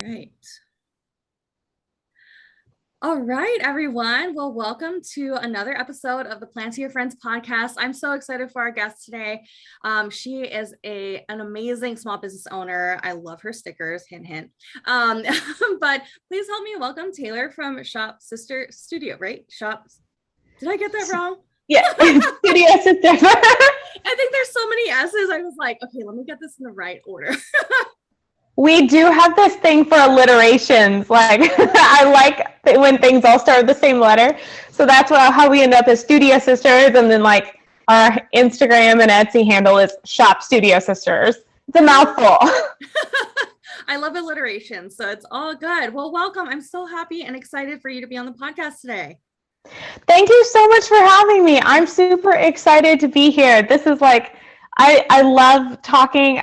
right. All right, everyone. Well, welcome to another episode of the Planty of Friends podcast. I'm so excited for our guest today. She is an amazing small business owner. I love her stickers, hint, hint. But please help me welcome Taylor from Shop Sister Studio, right? Shops. Did I get that wrong? Yeah, Studio Sister. I think there's so many S's. I was like, okay, let me get this in the right order. We do have this thing for alliterations. Like, I like when things all start with the same letter. So that's how we end up as Studio Sisters. And then, like, our Instagram and Etsy handle is Shop Studio Sisters. It's a mouthful. I love alliteration, so it's all good. Well, welcome. I'm so happy and excited for you to be on the podcast today. Thank you so much for having me. I'm super excited to be here. This is like, I love talking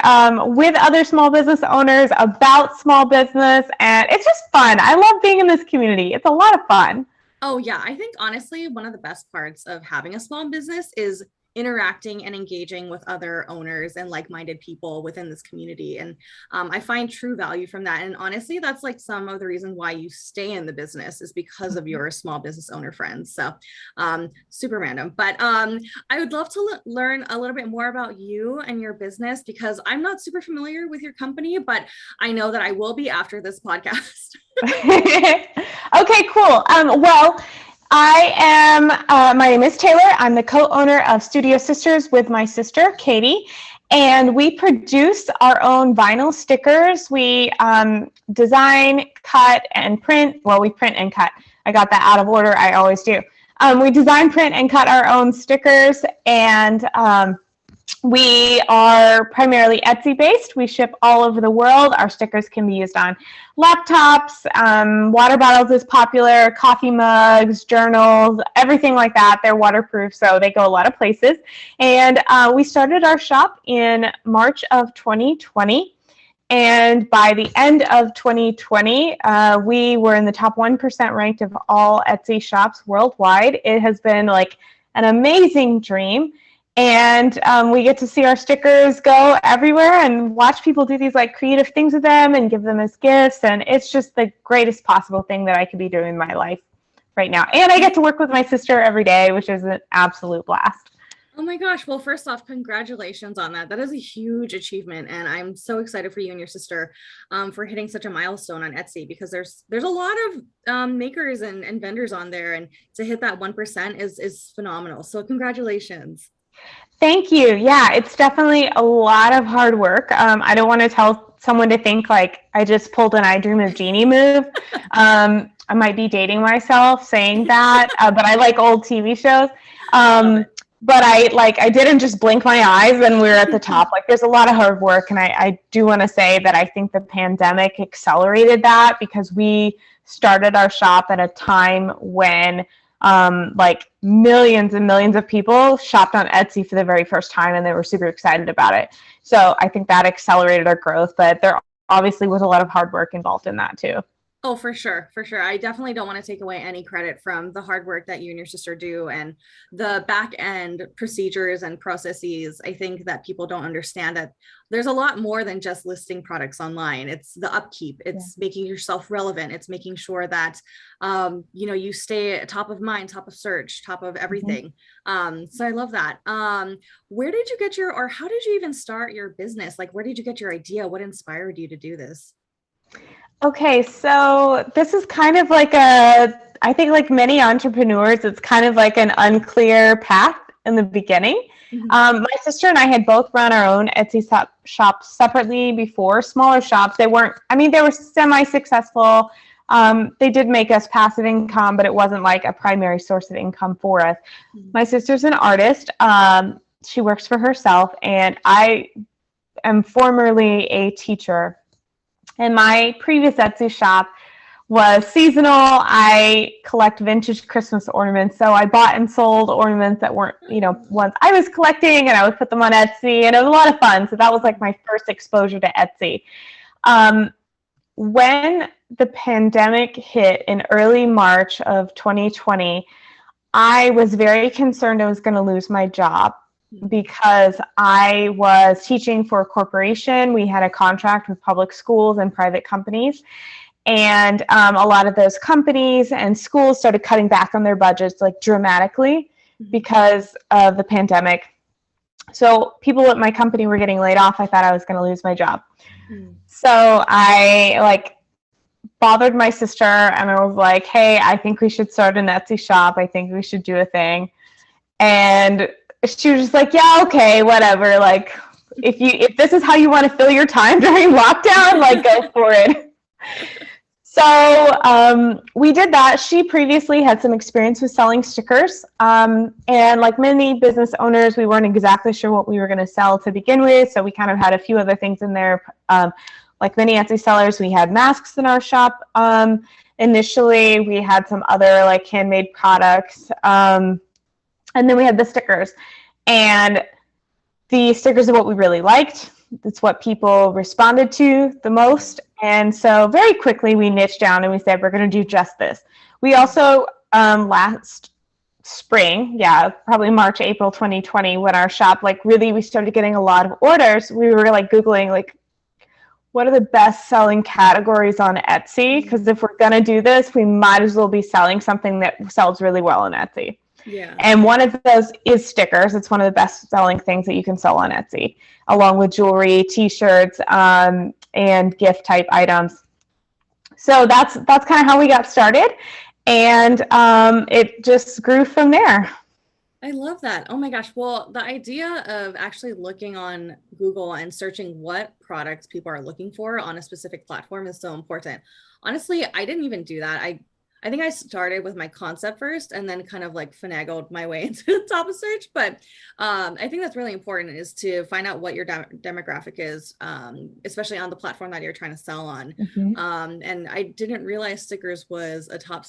with other small business owners about small business, and it's just fun. I love being in this community. It's a lot of fun. Oh, yeah. I think, honestly, one of the best parts of having a small business is interacting and engaging with other owners and like-minded people within this community. And I find true value from that. And honestly, that's like some of the reason why you stay in the business is because of your small business owner friends. So super random, but I would love to learn a little bit more about you and your business because I'm not super familiar with your company, but I know that I will be after this podcast. Okay, cool. Well, my name is Taylor. I'm the co-owner of Studio Sisters with my sister, Katie, and we produce our own vinyl stickers. We design, cut, and print. Well, we print and cut. I got that out of order. I always do. We design, print, and cut our own stickers, and we are primarily Etsy based. We ship all over the world. Our stickers can be used on laptops, water bottles is popular, coffee mugs, journals, everything like that. They're waterproof, so they go a lot of places. And we started our shop in March of 2020. And by the end of 2020, we were in the top 1% ranked of all Etsy shops worldwide. It has been like an amazing dream. And we get to see our stickers go everywhere and watch people do these like creative things with them and give them as gifts. And it's just the greatest possible thing that I could be doing in my life right now. And I get to work with my sister every day, which is an absolute blast. Oh my gosh. Well, first off, congratulations on that. That is a huge achievement. And I'm so excited for you and your sister for hitting such a milestone on Etsy because there's a lot of makers and vendors on there. And to hit that 1% is phenomenal. So congratulations. Thank you. Yeah, it's definitely a lot of hard work. I don't want to tell someone to think like I just pulled an I Dream of Jeannie move. I might be dating myself saying that, but I like old TV shows. But I didn't just blink my eyes and we were at the top. Like there's a lot of hard work. And I do want to say that I think the pandemic accelerated that because we started our shop at a time when like millions and millions of people shopped on Etsy for the very first time and they were super excited about it. So I think that accelerated our growth, but there obviously was a lot of hard work involved in that too. Oh, for sure. For sure. I definitely don't want to take away any credit from the hard work that you and your sister do and the back end procedures and processes. I think that people don't understand that there's a lot more than just listing products online. It's the upkeep. It's making yourself relevant. It's making sure that, you stay top of mind, top of search, top of everything. So I love that. Where did you get how did you even start your business? Like, where did you get your idea? What inspired you to do this? Okay, so this is kind of like I think like many entrepreneurs, it's kind of like an unclear path in the beginning. Mm-hmm. My sister and I had both run our own Etsy shops separately before, smaller shops. They were semi-successful. They did make us passive income, but it wasn't like a primary source of income for us. Mm-hmm. My sister's an artist. She works for herself, and I am formerly a teacher. And my previous Etsy shop was seasonal. I collect vintage Christmas ornaments. So I bought and sold ornaments that weren't, ones I was collecting, and I would put them on Etsy, and it was a lot of fun. So that was like my first exposure to Etsy. When the pandemic hit in early March of 2020, I was very concerned I was going to lose my job. because I was teaching for a corporation. We had a contract with public schools and private companies. And a lot of those companies and schools started cutting back on their budgets like dramatically because of the pandemic. So people at my company were getting laid off. I thought I was going to lose my job. So I bothered my sister and I was like, hey, I think we should start an Etsy shop. I think we should do a thing. And she was just like, yeah, okay, whatever. Like, if this is how you want to fill your time during lockdown, like, go for it. So we did that. She previously had some experience with selling stickers. And like many business owners, we weren't exactly sure what we were going to sell to begin with. So we kind of had a few other things in there. Like many Etsy sellers, we had masks in our shop. Initially, we had some other like handmade products. And then we had the stickers. And the stickers are what we really liked. It's what people responded to the most. And so very quickly we niched down and we said, we're going to do just this. We also, last spring, probably March, April 2020, when our shop, we started getting a lot of orders. We were Googling, what are the best selling categories on Etsy? Because if we're going to do this, we might as well be selling something that sells really well on Etsy. Yeah. And one of those is stickers. It's one of the best selling things that you can sell on Etsy, along with jewelry, t-shirts, and gift type items. So that's kind of how we got started. And it just grew from there. I love that. Oh my gosh. Well, the idea of actually looking on Google and searching what products people are looking for on a specific platform is so important. Honestly, I didn't even do that. I think I started with my concept first and then kind of finagled my way into the top of search. But I think that's really important, is to find out what your demographic is, especially on the platform that you're trying to sell on. And I didn't realize stickers was a top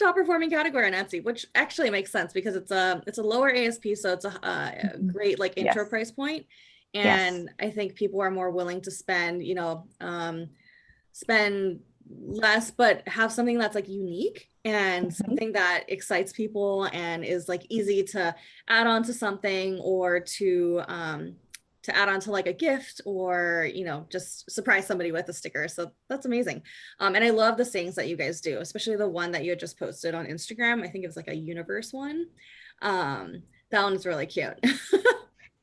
performing category on Etsy, which actually makes sense because it's a lower ASP. So it's a great intro price point. And I think people are more willing to spend less, but have something that's unique and something that excites people and is easy to add on to something, or to add on to a gift, or just surprise somebody with a sticker. So that's amazing. And I love the sayings that you guys do, especially the one that you had just posted on Instagram. I think it was a universe one. That one is really cute.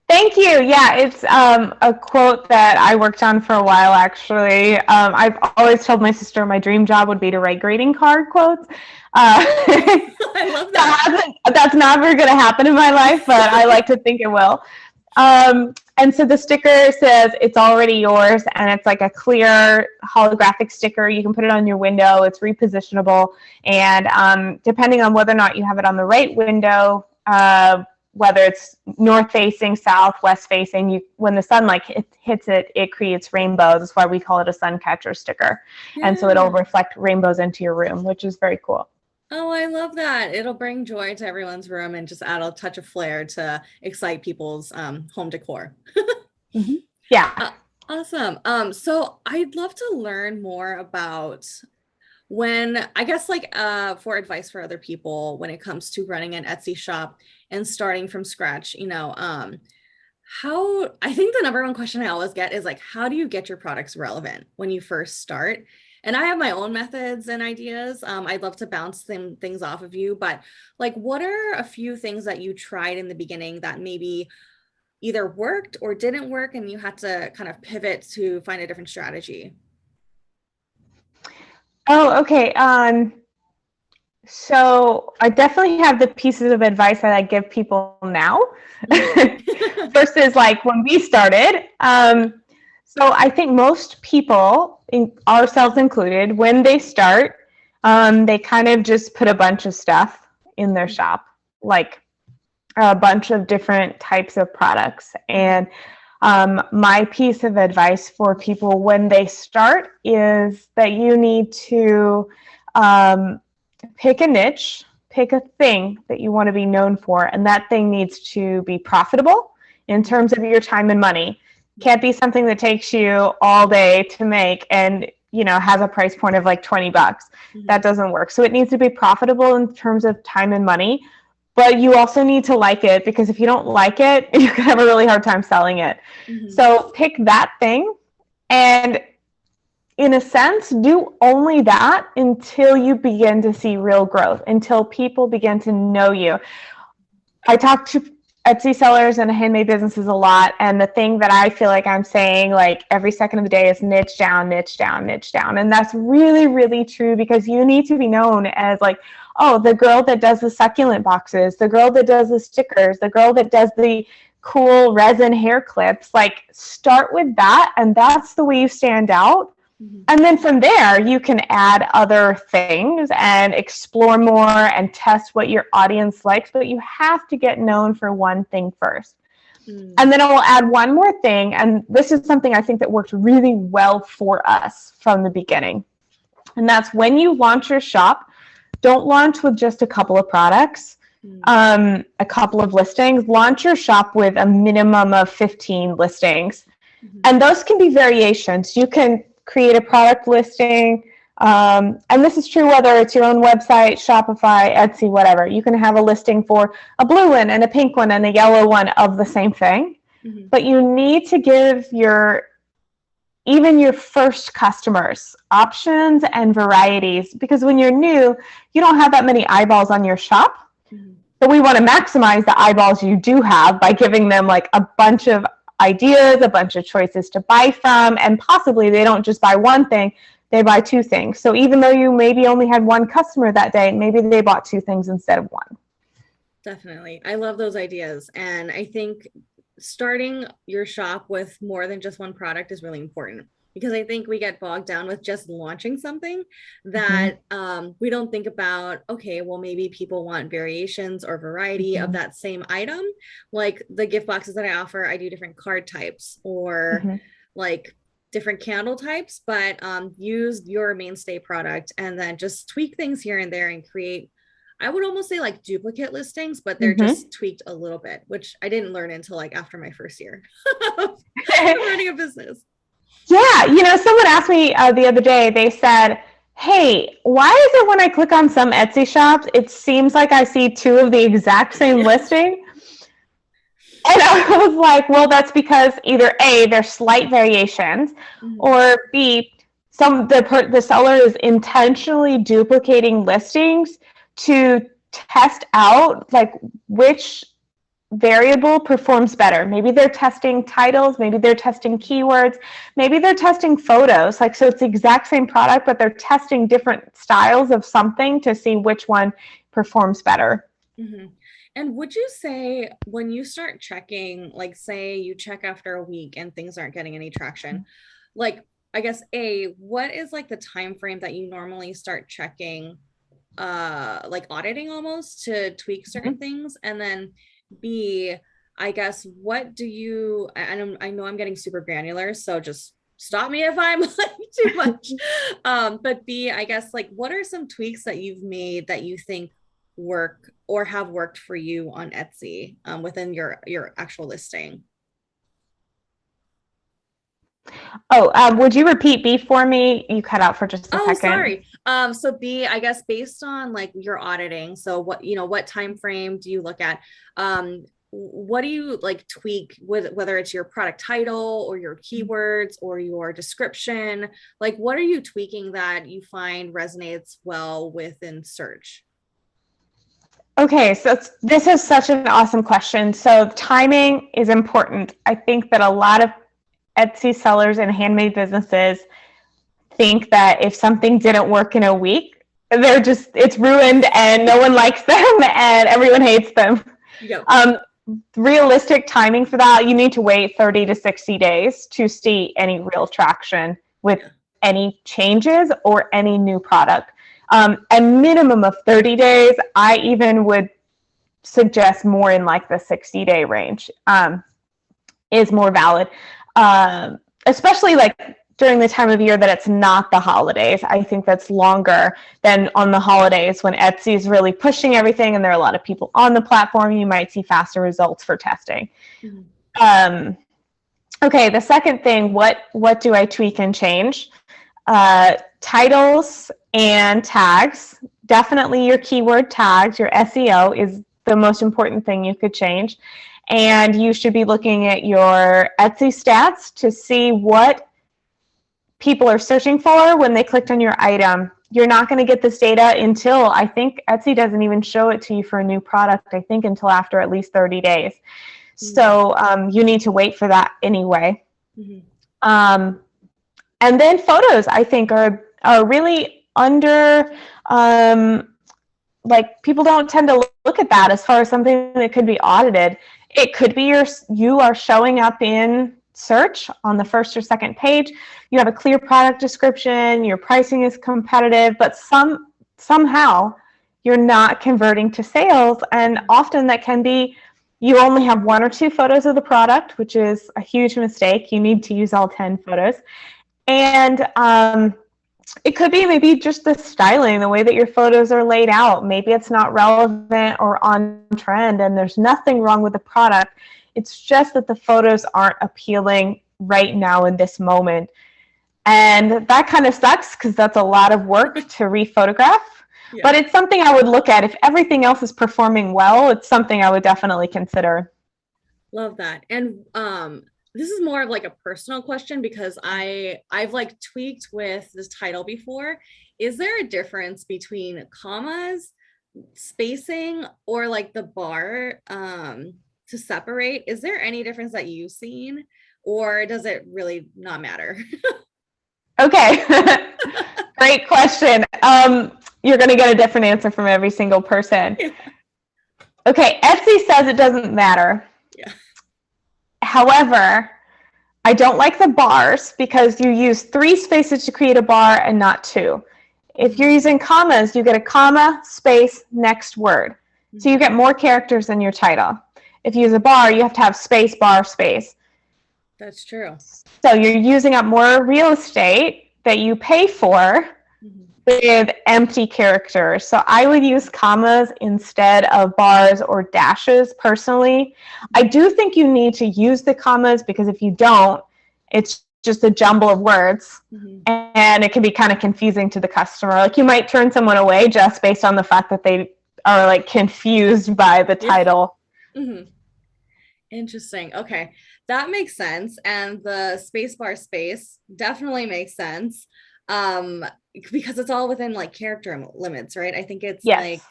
Thank you. Yeah, it's a quote that I worked on for a while, actually. I've always told my sister my dream job would be to write greeting card quotes. I love that. That's never going to happen in my life, but I like to think it will. And so the sticker says it's already yours, and it's a clear holographic sticker. You can put it on your window. It's repositionable. And depending on whether or not you have it on the right window, whether it's north facing, south, west facing, when the sun hits it, it creates rainbows. That's why we call it a sun catcher sticker. Yeah. And so it'll reflect rainbows into your room, which is very cool. Oh, I love that. It'll bring joy to everyone's room and just add a touch of flair to excite people's home decor. Yeah. Awesome. So I'd love to learn more about for advice for other people when it comes to running an Etsy shop and starting from scratch, I think the number one question I always get is how do you get your products relevant when you first start? And I have my own methods and ideas. I'd love to bounce things off of you, but what are a few things that you tried in the beginning that maybe either worked or didn't work and you had to kind of pivot to find a different strategy? Oh, okay. So I definitely have the pieces of advice that I give people now versus when we started. So I think most people, ourselves included, when they start, they kind of just put a bunch of stuff in their shop, a bunch of different types of products. And my piece of advice for people when they start is that you need to pick a niche, pick a thing that you want to be known for, and that thing needs to be profitable in terms of your time and money. It can't be something that takes you all day to make and has a price point of $20. That doesn't work. So it needs to be profitable in terms of time and money, but you also need to like it, because if you don't like it, you can have a really hard time selling it. So pick that thing, and in a sense, do only that until you begin to see real growth, until people begin to know you. I talk to Etsy sellers and handmade businesses a lot, and the thing that I feel like I'm saying like every second of the day is niche down, niche down, niche down. And that's really, really true, because you need to be known as like, oh, the girl that does the succulent boxes, the girl that does the stickers, the girl that does the cool resin hair clips. Like, start with that, and that's the way you stand out. And then from there, you can add other things and explore more and test what your audience likes, but you have to get known for one thing first. And then I will add one more thing, and this is something I think that worked really well for us from the beginning. And that's when you launch your shop, don't launch with just a couple of products, a couple of listings. Launch your shop with a minimum of 15 listings. And those can be variations. You can create a product listing, and this is true whether it's your own website, Shopify, Etsy, whatever. You can have a listing for a blue one and a pink one and a yellow one of the same thing. But you need to give even your first customers options and varieties, because when you're new, you don't have that many eyeballs on your shop. But we want to maximize the eyeballs you do have by giving them like a bunch of ideas, a bunch of choices to buy from, and possibly they don't just buy one thing, they buy two things. So even though you maybe only had one customer that day, maybe they bought two things instead of one. Definitely. I love those ideas. And I think starting your shop with more than just one product is really important, because I think we get bogged down with just launching something that we don't think about, okay, well, maybe people want variations or variety of that same item. Like the gift boxes that I offer, I do different card types or like different candle types, but use your mainstay product and then just tweak things here and there and create, I would almost say like duplicate listings, but they're just tweaked a little bit, which I didn't learn until like after my first year of running a business. Yeah, someone asked me the other day, they said, hey, why is it when I click on some Etsy shops, it seems like I see two of the exact same listing? And I was like, well, that's because either A, there's slight variations, or B, the seller is intentionally duplicating listings to test out like which variable performs better. Maybe they're testing titles, maybe they're testing keywords, maybe they're testing photos. Like, so it's the exact same product, but they're testing different styles of something to see which one performs better. And would you say when you start checking, like say you check after a week and things aren't getting any traction, like I guess what is like the time frame that you normally start checking, like auditing almost to tweak certain things? And then B, I guess, what do you, I know I'm getting super granular, so just stop me if I'm like too much. But B, I guess, like, what are some tweaks that you've made that you think work or have worked for you on Etsy within your actual listing? Would you repeat B for me? You cut out for just a second. Sorry. So B, I guess based on like your auditing, so what time frame do you look at? What do you like tweak with, whether it's your product title or your keywords or your description? Like, what are you tweaking that you find resonates well within search? Okay, so this is such an awesome question. So timing is important. I think that a lot of Etsy sellers and handmade businesses think that if something didn't work in a week, it's ruined and no one likes them and everyone hates them. Yep. Realistic timing for that, you need to wait 30 to 60 days to see any real traction with any changes or any new product. A minimum of 30 days. I even would suggest more in like the 60-day range is more valid. Especially like during the time of year that it's not the holidays. I think that's longer than on the holidays when Etsy is really pushing everything and there are a lot of people on the platform. You might see faster results for testing. Okay, the second thing, what do I tweak and change? Titles and tags. Definitely your keyword tags, your SEO is the most important thing you could change. And you should be looking at your Etsy stats to see what people are searching for when they clicked on your item. You're not going to get this data until, I think Etsy doesn't even show it to you for a new product, I think until after at least 30 days. So you need to wait for that anyway. And then photos, I think, are really under, like, people don't tend to look at that as far as something that could be audited. It could be you are showing up in search on the first or second page. You have a clear product description, your pricing is competitive, but somehow you're not converting to sales. And often that can be you only have 1 or 2 photos of the product, which is a huge mistake. You need to use all 10 photos. And it could be maybe just the styling, the way that your photos are laid out. Maybe it's not relevant or on trend, and there's nothing wrong with the product. It's just that the photos aren't appealing right now in this moment. And that kind of sucks because that's a lot of work to rephotograph. Yeah. But it's something I would look at. If everything else is performing well, it's something I would definitely consider. Love that. And this is more of like a personal question because I've like tweaked with this title before. Is there a difference between commas, spacing, or like the bar to separate? Is there any difference that you've seen, or does it really not matter? Okay. Great question. You're going to get a different answer from every single person. Yeah. Okay, Etsy says it doesn't matter. Yeah. However, I don't like the bars because you use 3 spaces to create a bar and not 2. If you're using commas, you get a comma, space, next word. So you get more characters in your title. If you use a bar, you have to have space, bar, space. That's true. So you're using up more real estate that you pay for with empty characters. So I would use commas instead of bars or dashes personally. I do think you need to use the commas because if you don't, it's just a jumble of words and it can be kind of confusing to the customer. Like you might turn someone away just based on the fact that they are like confused by the title. Interesting. Okay. That makes sense. And the space bar space definitely makes sense. Because it's all within like character limits, right? I think it's like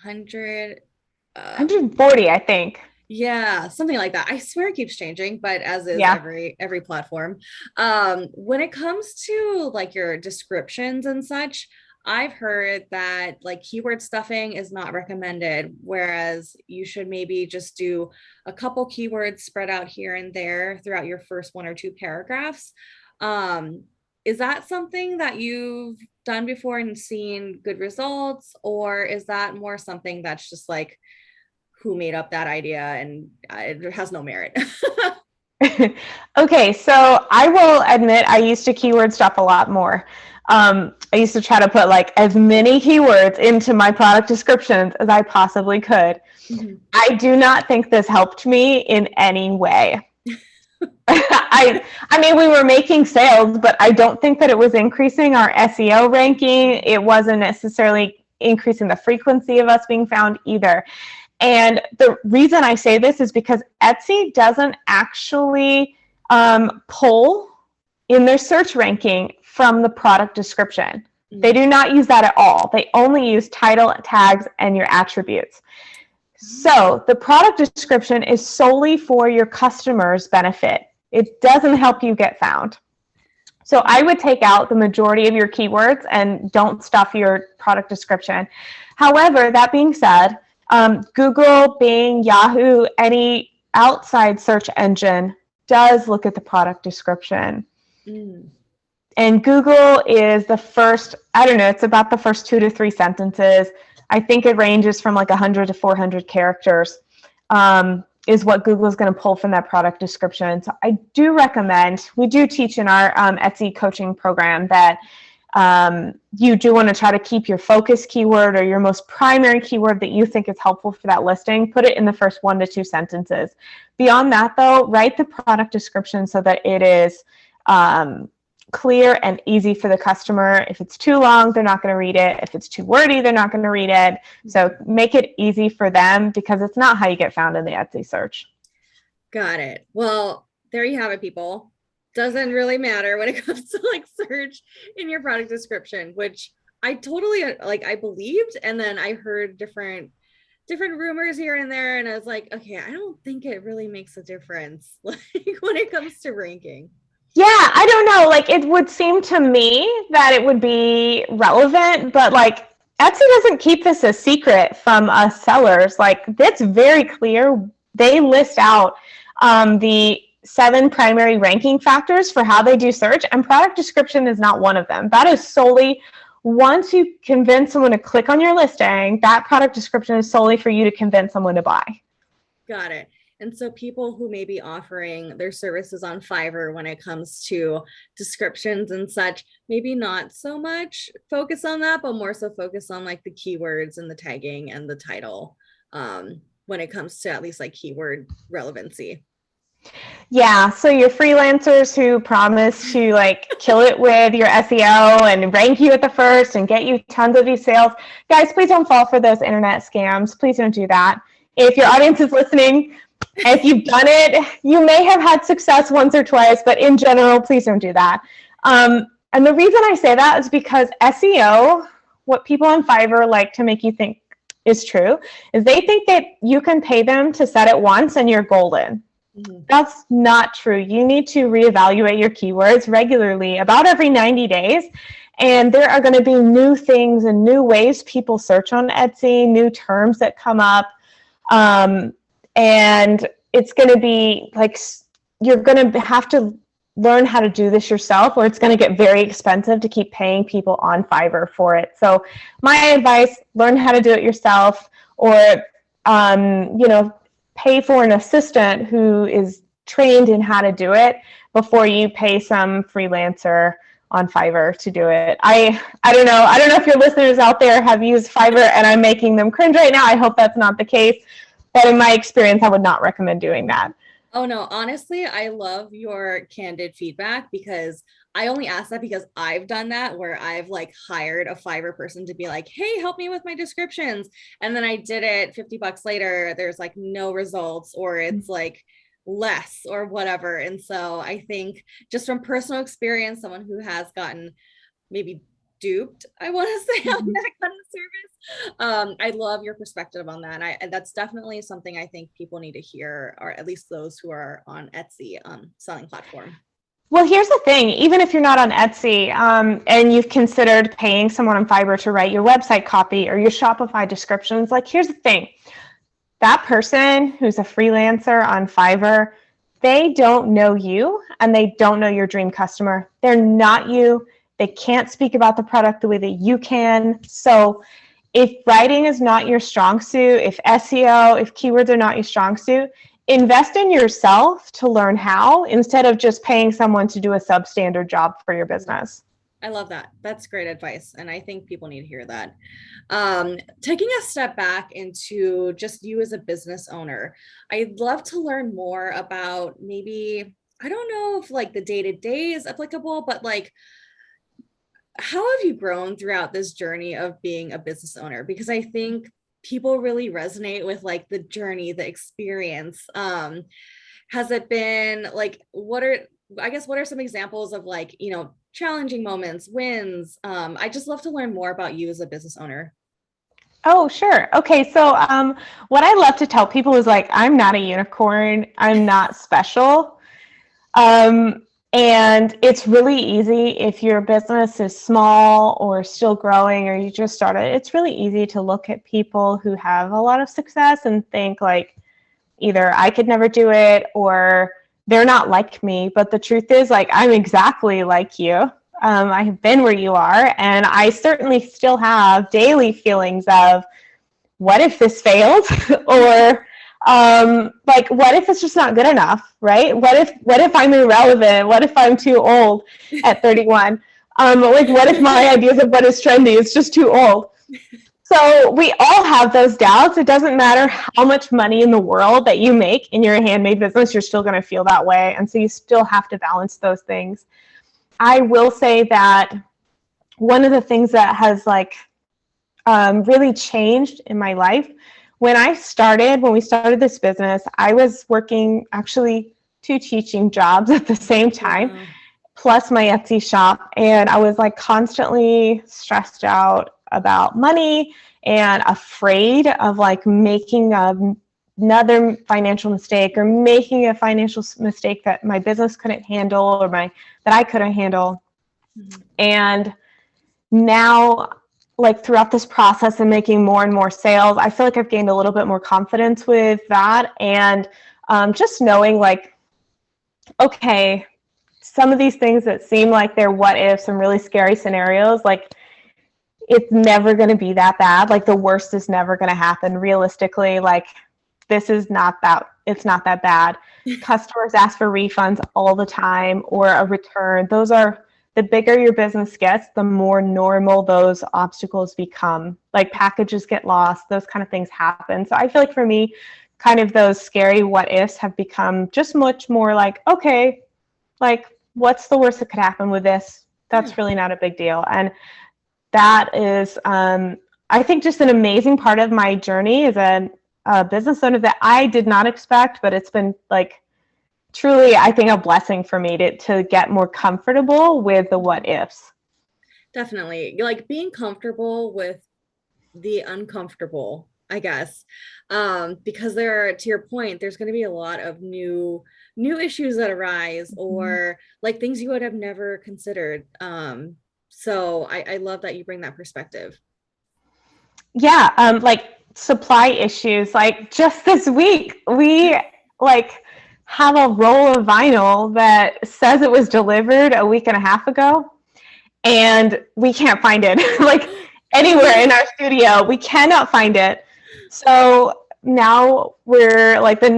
140, I think. Yeah, something like that. I swear it keeps changing, but as is every platform. When it comes to like your descriptions and such, I've heard that like keyword stuffing is not recommended, whereas you should maybe just do a couple keywords spread out here and there throughout your first 1 or 2 paragraphs. Is that something that you've done before and seen good results, or is that more something that's just like who made up that idea and it has no merit? Okay, so I will admit I used to keyword stuff a lot more. I used to try to put like as many keywords into my product descriptions as I possibly could. I do not think this helped me in any way. I mean, we were making sales, but I don't think that it was increasing our SEO ranking. It wasn't necessarily increasing the frequency of us being found either. And the reason I say this is because Etsy doesn't actually pull in their search ranking from the product description. They do not use that at all. They only use title, tags, and your attributes. So the product description is solely for your customer's benefit. It doesn't help you get found. So I would take out the majority of your keywords and don't stuff your product description. However, that being said, Google, Bing, Yahoo, any outside search engine does look at the product description. And Google is the first, I don't know, it's about the first 2 to 3 sentences. I think it ranges from like 100 to 400 characters is what Google is going to pull from that product description. So I do recommend, we do teach in our Etsy coaching program that you do want to try to keep your focus keyword or your most primary keyword that you think is helpful for that listing, put it in the first 1 to 2 sentences. Beyond that though, write the product description so that it is clear and easy for the customer. If it's too long, they're not going to read it. If it's too wordy, they're not going to read it. So make it easy for them, because it's not how you get found in the Etsy search. Got it. Well, there you have it, people. Doesn't really matter when it comes to like search in your product description, which I totally I believed. And then I heard different rumors here and there. And I was like, okay, I don't think it really makes a difference like when it comes to ranking. Yeah, I don't know. Like, it would seem to me that it would be relevant, but like Etsy doesn't keep this a secret from us sellers. Like, it's very clear. They list out the 7 primary ranking factors for how they do search, and product description is not one of them. That is solely, once you convince someone to click on your listing, that product description is solely for you to convince someone to buy. Got it. And so people who may be offering their services on Fiverr when it comes to descriptions and such, maybe not so much focus on that, but more so focus on like the keywords and the tagging and the title when it comes to at least like keyword relevancy. Yeah, so your freelancers who promise to like kill it with your SEO and rank you at the first and get you tons of these sales, guys, please don't fall for those internet scams. Please don't do that. If your audience is listening, if you've done it, you may have had success once or twice, but in general, please don't do that. And the reason I say that is because SEO, what people on Fiverr like to make you think is true, is they think that you can pay them to set it once and you're golden. Mm-hmm. That's not true. You need to reevaluate your keywords regularly, about every 90 days. And there are going to be new things and new ways people search on Etsy, new terms that come up. And it's going to be like, you're going to have to learn how to do this yourself, or it's going to get very expensive to keep paying people on Fiverr for it. So my advice, learn how to do it yourself, or, pay for an assistant who is trained in how to do it before you pay some freelancer on Fiverr to do it. I don't know. I don't know if your listeners out there have used Fiverr and I'm making them cringe right now. I hope that's not the case. But in my experience, I would not recommend doing that. Oh, no. Honestly, I love your candid feedback, because I only ask that because I've done that, where I've like hired a Fiverr person to be like, hey, help me with my descriptions. And then I did it $50 later. There's like no results, or it's like less or whatever. And so I think just from personal experience, someone who has gotten maybe duped, I want to say, on that kind of service. I love your perspective on that. And that's definitely something I think people need to hear, or at least those who are on Etsy selling platform. Well, here's the thing. Even if you're not on Etsy and you've considered paying someone on Fiverr to write your website copy or your Shopify descriptions, like, here's the thing. That person who's a freelancer on Fiverr, they don't know you and they don't know your dream customer. They're not you. They can't speak about the product the way that you can. So if writing is not your strong suit, if SEO, if keywords are not your strong suit, invest in yourself to learn how, instead of just paying someone to do a substandard job for your business. I love that. That's great advice. And I think people need to hear that. Taking a step back into just you as a business owner, I'd love to learn more about maybe, I don't know if like the day-to-day is applicable, but like, how have you grown throughout this journey of being a business owner? Because I think people really resonate with like the journey, the experience. Has it been like, what are some examples of like, challenging moments, wins? I just love to learn more about you as a business owner. Oh, sure. Okay. So what I love to tell people is like, I'm not a unicorn. I'm not special. And it's really easy if your business is small or still growing, or you just started, it's really easy to look at people who have a lot of success and think like, either I could never do it or they're not like me. But the truth is, like, I'm exactly like you. I have been where you are, and I certainly still have daily feelings of, what if this failed? Or like, what if it's just not good enough, right? What if I'm irrelevant? What if I'm too old at 31? Like, what if my ideas of what is trendy is just too old? So we all have those doubts. It doesn't matter how much money in the world that you make in your handmade business, you're still going to feel that way. And so you still have to balance those things. I will say that one of the things that has like really changed in my life, when we started this business, I was working actually 2 teaching jobs at the same time, Wow. plus my Etsy shop. And I was like constantly stressed out about money and afraid of like making another financial mistake or making a financial mistake that my business couldn't handle or that I couldn't handle. Mhm. And now, like throughout this process and making more and more sales, I feel like I've gained a little bit more confidence with that. And just knowing like, okay, some of these things that seem like they're what if, some really scary scenarios, like it's never going to be that bad. Like the worst is never going to happen. Realistically, like it's not that bad. Customers ask for refunds all the time or a return. The bigger your business gets, the more normal those obstacles become. Like packages get lost, those kind of things happen. So I feel like for me, kind of those scary what ifs have become just much more like, okay, like what's the worst that could happen with this? That's really not a big deal. And that is, I think, just an amazing part of my journey as a business owner that I did not expect, but it's been like truly, I think, a blessing for me to get more comfortable with the what ifs. Definitely. Like being comfortable with the uncomfortable, I guess. Because to your point, there's going to be a lot of new issues that arise or like things you would have never considered. So I love that you bring that perspective. Yeah, like supply issues. Like just this week, we like have a roll of vinyl that says it was delivered a week and a half ago, and we can't find it like anywhere in our studio. We cannot find it. So now we're like we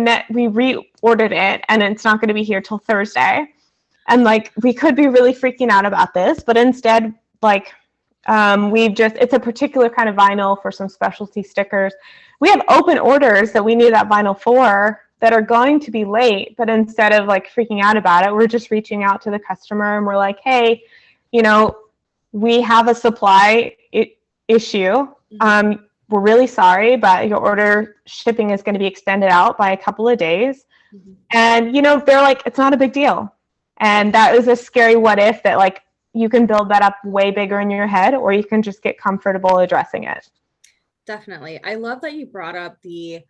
reordered it, and it's not going to be here till Thursday. And like we could be really freaking out about this, but instead, like it's a particular kind of vinyl for some specialty stickers. We have open orders that we need that vinyl for that are going to be late, but instead of like freaking out about it, we're just reaching out to the customer and we're like, hey, we have a supply issue. We're really sorry, but your order shipping is going to be extended out by a couple of days. And, they're like, it's not a big deal. And that is a scary what if that like, you can build that up way bigger in your head, or you can just get comfortable addressing it. Definitely. I love that you brought up the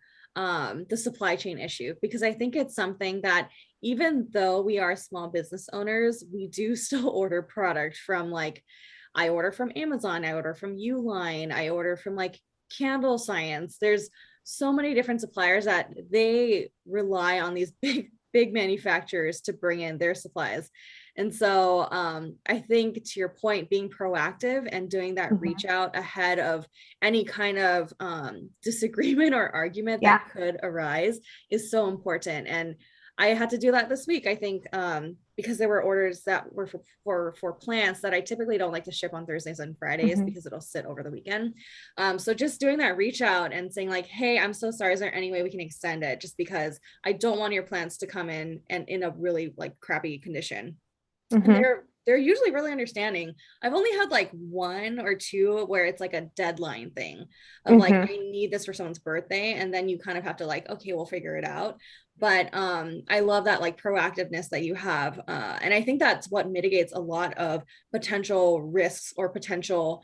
supply chain issue, because I think it's something that even though we are small business owners, we do still order product from like, I order from Amazon, I order from Uline, I order from like Candle Science. There's so many different suppliers that they rely on these big manufacturers to bring in their supplies. And so I think to your point, being proactive and doing that reach out ahead of any kind of disagreement or argument that could arise is so important. And I had to do that this week, I think, because there were orders that were for plants that I typically don't like to ship on Thursdays and Fridays because it'll sit over the weekend. So just doing that reach out and saying like, hey, I'm so sorry. Is there any way we can extend it? Just because I don't want your plants to come in and in a really like crappy condition. And they're usually really understanding. I've only had like 1 or 2 where it's like a deadline thing of like, I need this for someone's birthday. And then you kind of have to like, okay, we'll figure it out. But I love that like proactiveness that you have. And I think that's what mitigates a lot of potential risks or potential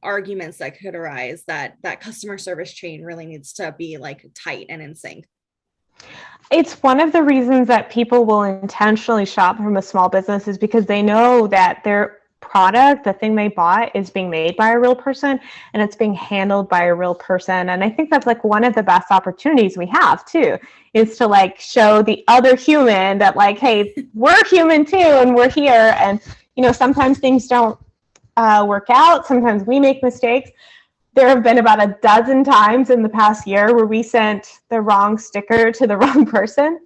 arguments that could arise, that customer service chain really needs to be like tight and in sync. It's one of the reasons that people will intentionally shop from a small business is because they know that their product, the thing they bought, is being made by a real person and it's being handled by a real person. And I think that's like one of the best opportunities we have too, is to like show the other human that like, hey, we're human too and we're here. And, sometimes things don't work out. Sometimes we make mistakes. There have been about a dozen times in the past year where we sent the wrong sticker to the wrong person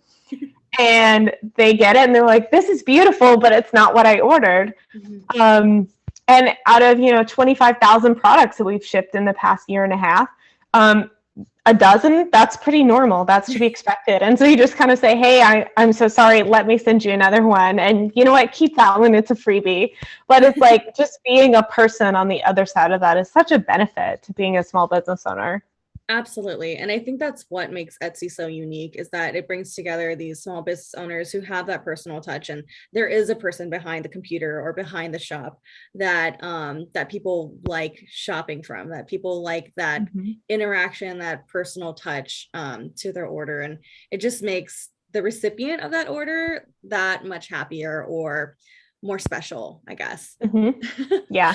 and they get it and they're like, this is beautiful, but it's not what I ordered. And out of, 25,000 products that we've shipped in the past year and a half, a dozen, that's pretty normal. That's to be expected. And so you just kind of say, hey, I'm so sorry. Let me send you another one. And you know what? Keep that one. It's a freebie. But it's like just being a person on the other side of that is such a benefit to being a small business owner. Absolutely. And I think that's what makes Etsy so unique, is that it brings together these small business owners who have that personal touch, and there is a person behind the computer or behind the shop that that people like shopping from, that people like that interaction, that personal touch to their order. And it just makes the recipient of that order that much happier or more special, I guess. Yeah.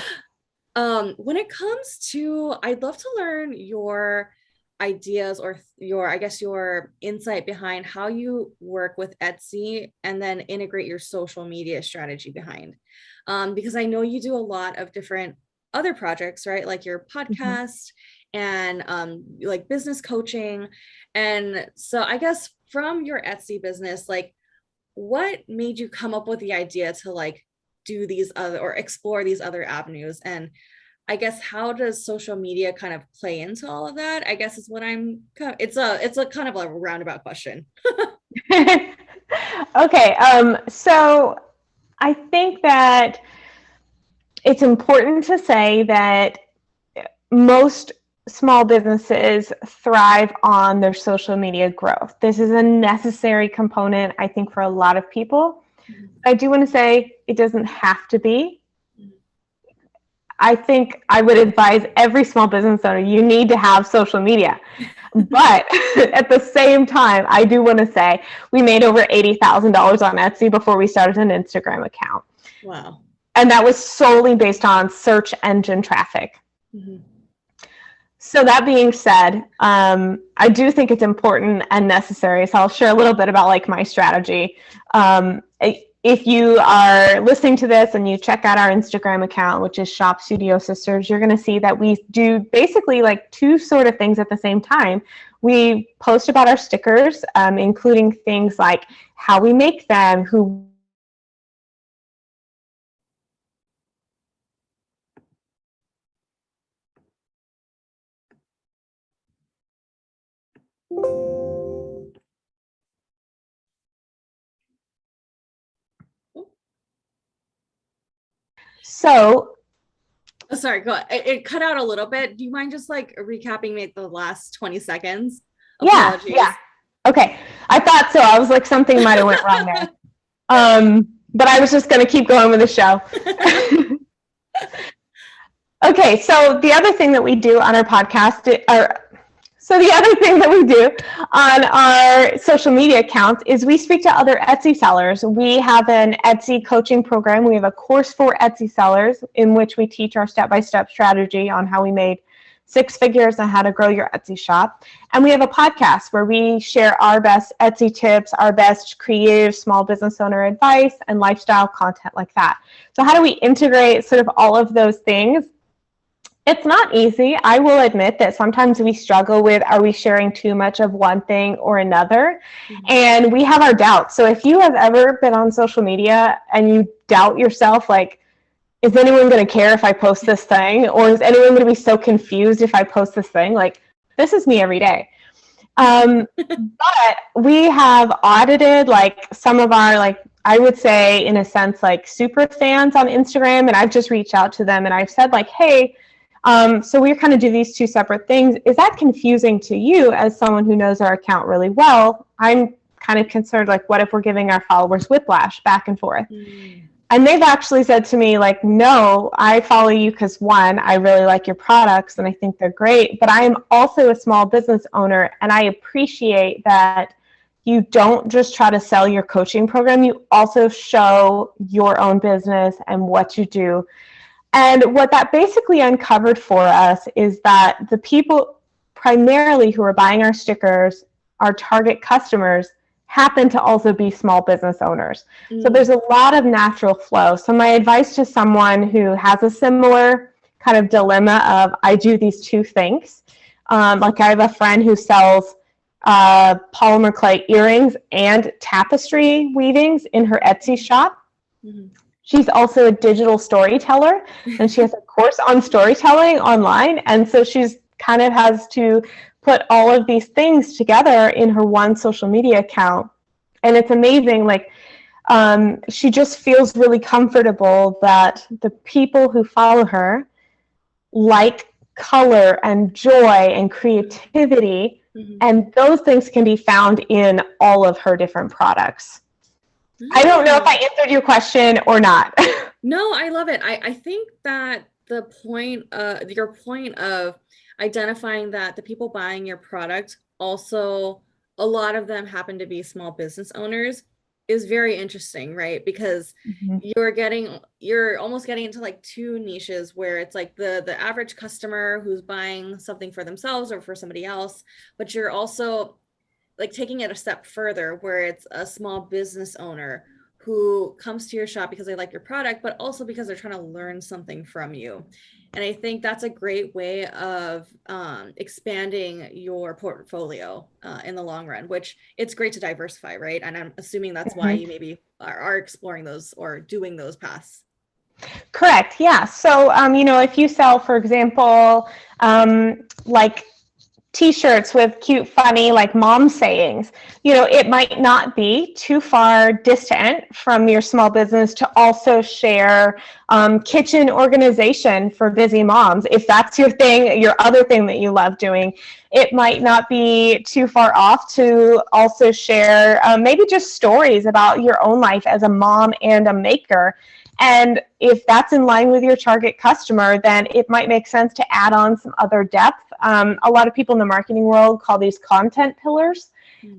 When it comes to, I'd love to learn your ideas or your insight behind how you work with Etsy and then integrate your social media strategy behind. Because I know you do a lot of different other projects, right? Like your podcast and like business coaching. And so I guess from your Etsy business, like what made you come up with the idea to like do these other or explore these other avenues? And I guess how does social media kind of play into all of that? I guess is what I'm kind of, it's a kind of a roundabout question. Okay. So I think that it's important to say that most small businesses thrive on their social media growth. This is a necessary component, I think, for a lot of people. I do want to say it doesn't have to be. I think I would advise every small business owner, you need to have social media. But at the same time, I do want to say we made over $80,000 on Etsy before we started an Instagram account. Wow. And that was solely based on search engine traffic. So that being said, I do think it's important and necessary. So I'll share a little bit about like my strategy. If you are listening to this and you check out our Instagram account, which is Shop Studio Sisters, you're going to see that we do basically like two sort of things at the same time. We post about our stickers, including things like how we make them, who So, oh, sorry, go ahead. It cut out a little bit. Do you mind just like recapping me the last 20 seconds? Apologies. Yeah. Okay. I thought so. I was like, something might have went wrong there. But I was just going to keep going with the show. Okay. So the other thing that we do on our podcast, so the other thing that we do on our social media accounts is we speak to other Etsy sellers. We have an Etsy coaching program. We have a course for Etsy sellers in which we teach our step-by-step strategy on how we made 6 figures and how to grow your Etsy shop. And we have a podcast where we share our best Etsy tips, our best creative small business owner advice, and lifestyle content like that. So how do we integrate sort of all of those things? It's not easy. I will admit that sometimes we struggle with, are we sharing too much of one thing or another? And we have our doubts. So if you have ever been on social media and you doubt yourself, like, is anyone going to care if I post this thing? Or is anyone going to be so confused if I post this thing? Like, this is me every day. But we have audited like some of our, like, I would say in a sense, like super fans on Instagram. And I've just reached out to them and I've said like, hey, so we're kind of do these two separate things. Is that confusing to you as someone who knows our account really well? I'm kind of concerned, like, what if we're giving our followers whiplash back and forth? And they've actually said to me, like, no, I follow you because, one, I really like your products and I think they're great, but I am also a small business owner and I appreciate that you don't just try to sell your coaching program, you also show your own business and what you do. And what that basically uncovered for us is that the people primarily who are buying our stickers, our target customers, happen to also be small business owners. So there's a lot of natural flow. So my advice to someone who has a similar kind of dilemma of, I do these two things. Like I have a friend who sells polymer clay earrings and tapestry weavings in her Etsy shop. She's also a digital storyteller and she has a course on storytelling online. And so she's kind of has to put all of these things together in her one social media account. And it's amazing. Like, she just feels really comfortable that the people who follow her like color and joy and creativity, and those things can be found in all of her different products. I don't know if I answered your question or not. No, I love it. I think that the point, your point of identifying that the people buying your product, also a lot of them happen to be small business owners, is very interesting, right? Because you're almost getting into like two niches where it's like the average customer who's buying something for themselves or for somebody else, but you're also like taking it a step further where it's a small business owner who comes to your shop because they like your product, but also because they're trying to learn something from you. And I think that's a great way of expanding your portfolio in the long run, which it's great to diversify, right? And I'm assuming that's why you maybe are exploring those or doing those paths. Correct. Yeah. So, if you sell, for example, like T-shirts with cute, funny, like mom sayings, it might not be too far distant from your small business to also share kitchen organization for busy moms. If that's your thing, your other thing that you love doing, it might not be too far off to also share maybe just stories about your own life as a mom and a maker. And if that's in line with your target customer, then it might make sense to add on some other depth. A lot of people in the marketing world call these content pillars.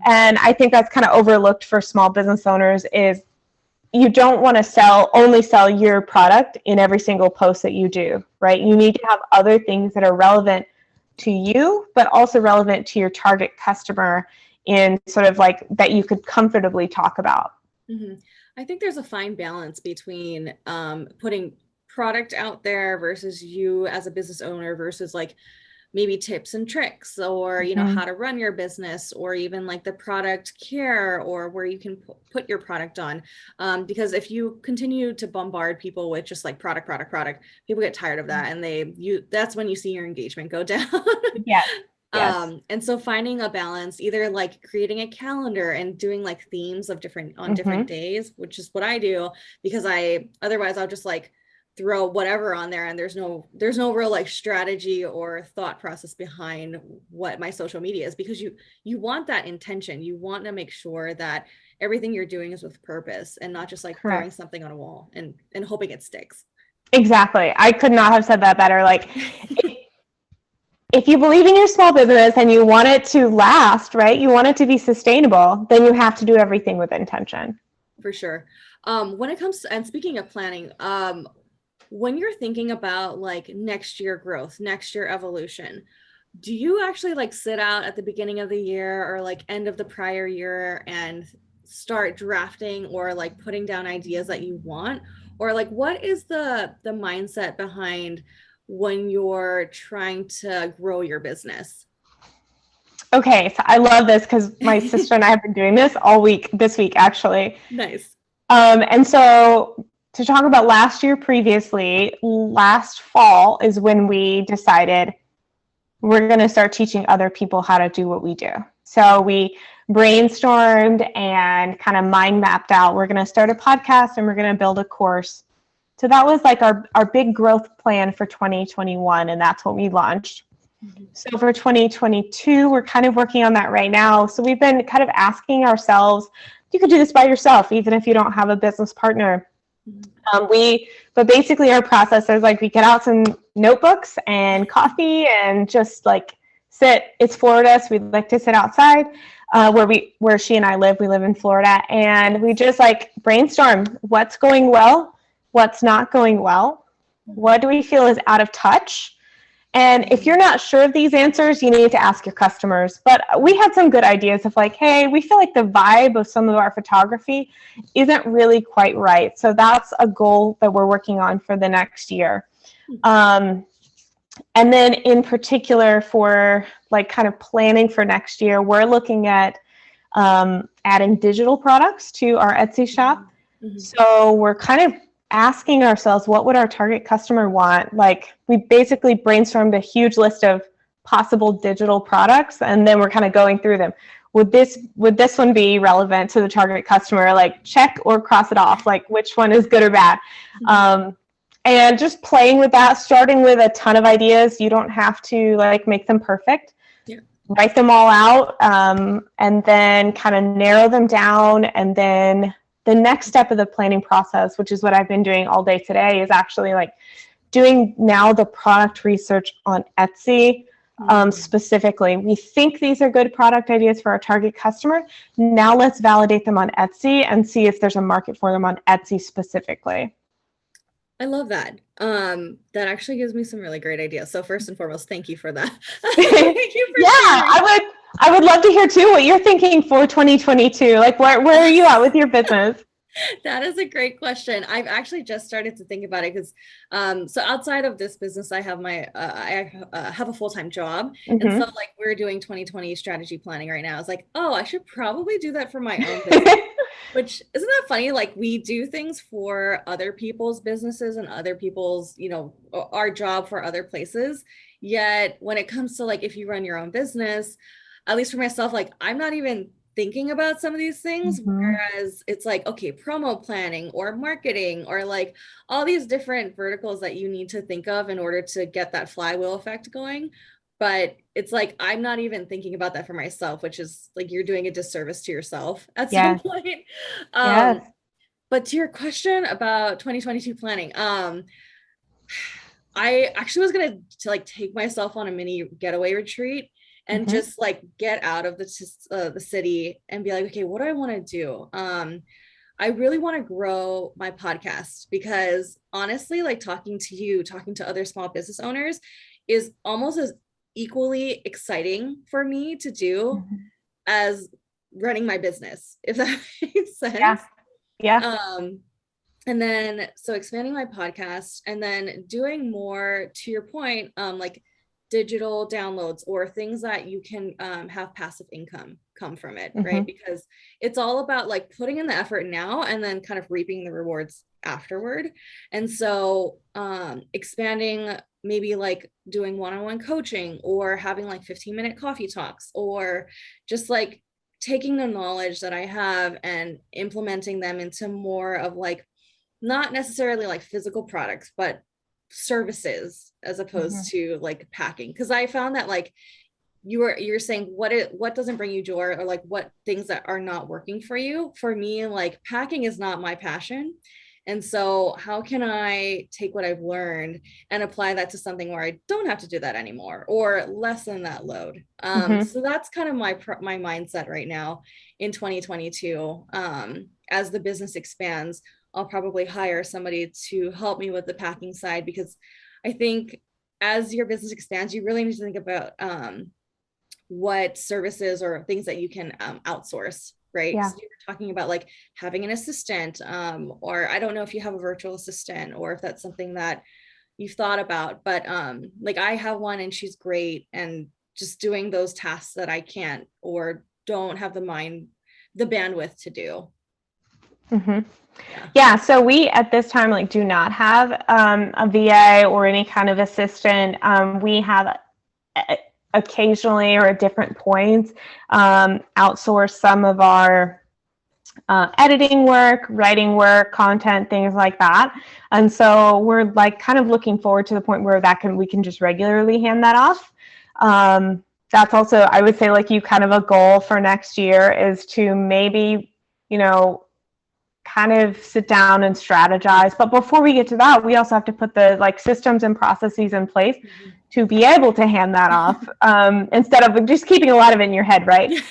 And I think that's kind of overlooked for small business owners is you don't want to only sell your product in every single post that you do, right? You need to have other things that are relevant to you, but also relevant to your target customer in sort of like that you could comfortably talk about. I think there's a fine balance between putting product out there versus you as a business owner versus like maybe tips and tricks or, how to run your business or even like the product care or where you can put your product on. Because if you continue to bombard people with just like product, people get tired of that and that's when you see your engagement go down. Yes. Yes. And so finding a balance, either like creating a calendar and doing like themes of different days, which is what I do, because otherwise I'll just like throw whatever on there and there's no real like strategy or thought process behind what my social media is, because you want that intention. You want to make sure that everything you're doing is with purpose and not just like throwing something on a wall and hoping it sticks. Exactly. I could not have said that better. Like if you believe in your small business and you want it to last, right? You want it to be sustainable, then you have to do everything with intention. For sure. When it comes to, and speaking of planning, when you're thinking about like next year growth, next year evolution, do you actually like sit out at the beginning of the year or like end of the prior year and start drafting or like putting down ideas that you want? Or like, what is the mindset behind when you're trying to grow your business? Okay, so I love this because my sister and I have been doing this all week, this week actually. Nice. And so to talk about last year previously, last fall is when we decided we're going to start teaching other people how to do what we do. So we brainstormed and kind of mind mapped out, we're going to start a podcast and we're going to build a course. So that was like our big growth plan for 2021, and that's what we launched. So for 2022, we're kind of working on that right now. So we've been kind of asking ourselves, you could do this by yourself, even if you don't have a business partner. But basically our process is like we get out some notebooks and coffee and just like sit. It's Florida, so we'd like to sit outside where she and I live. We live in Florida, and we just like brainstorm what's going well, what's not going well, what do we feel is out of touch. And if you're not sure of these answers, you need to ask your customers. But we had some good ideas of like, hey, we feel like the vibe of some of our photography isn't really quite right. So that's a goal that we're working on for the next year. And then in particular for like kind of planning for next year, we're looking at adding digital products to our Etsy shop. So we're kind of asking ourselves, what would our target customer want? Like we basically brainstormed a huge list of possible digital products, and then we're kind of going through them. Would this one be relevant to the target customer? Like, check or cross it off, like which one is good or bad? And just playing with that, starting with a ton of ideas. You don't have to like make them perfect. Write them all out, and then kind of narrow them down. And then the next step of the planning process, which is what I've been doing all day today, is actually like doing now the product research on Etsy. Specifically, we think these are good product ideas for our target customer. Now let's validate them on Etsy and see if there's a market for them on Etsy specifically. I love that. That actually gives me some really great ideas. So first and foremost, thank you for that. Thank you for sharing. I would love to hear too what you're thinking for 2022. Like, where are you at with your business? That is a great question. I've actually just started to think about it because, so outside of this business, I have I have a full-time job. And so like we're doing 2020 strategy planning right now. I was like, oh, I should probably do that for my own business. Which, isn't that funny? Like, we do things for other people's businesses and other people's, our job for other places. Yet when it comes to like, if you run your own business, at least for myself, like I'm not even thinking about some of these things, whereas it's like, okay, promo planning or marketing or like all these different verticals that you need to think of in order to get that flywheel effect going. But it's like, I'm not even thinking about that for myself, which is like, you're doing a disservice to yourself at some point. But to your question about 2022 planning, I actually was going to like take myself on a mini getaway retreat and just like get out of the city and be like, okay, what do I want to do? I really want to grow my podcast because honestly, like talking to other small business owners is almost as equally exciting for me to do as running my business, if that makes sense. And then so expanding my podcast and then doing more, to your point, like digital downloads or things that you can have passive income come from it, right? Because it's all about like putting in the effort now and then kind of reaping the rewards afterward. And so expanding, maybe like doing one-on-one coaching or having like 15-minute coffee talks, or just like taking the knowledge that I have and implementing them into more of like, not necessarily like physical products, but services as opposed to like packing. Because I found that like you're saying what doesn't bring you joy, or like what things that are not working for you. For me, like packing is not my passion. And so how can I take what I've learned and apply that to something where I don't have to do that anymore or lessen that load? So that's kind of my mindset right now in 2022. As the business expands, I'll probably hire somebody to help me with the packing side, because I think as your business expands, you really need to think about what services or things that you can outsource, right? So you were talking about like having an assistant, or I don't know if you have a virtual assistant or if that's something that you've thought about, but like I have one and she's great, and just doing those tasks that I can't or don't have the bandwidth to do. So we at this time like do not have a VA or any kind of assistant. We have occasionally or at different points outsource some of our editing work, writing work, content, things like that. And so we're like kind of looking forward to the point where we can just regularly hand that off. That's also, I would say, like you kind of a goal for next year is to maybe, kind of sit down and strategize. But before we get to that, we also have to put the like systems and processes in place to be able to hand that off, instead of just keeping a lot of it in your head, right?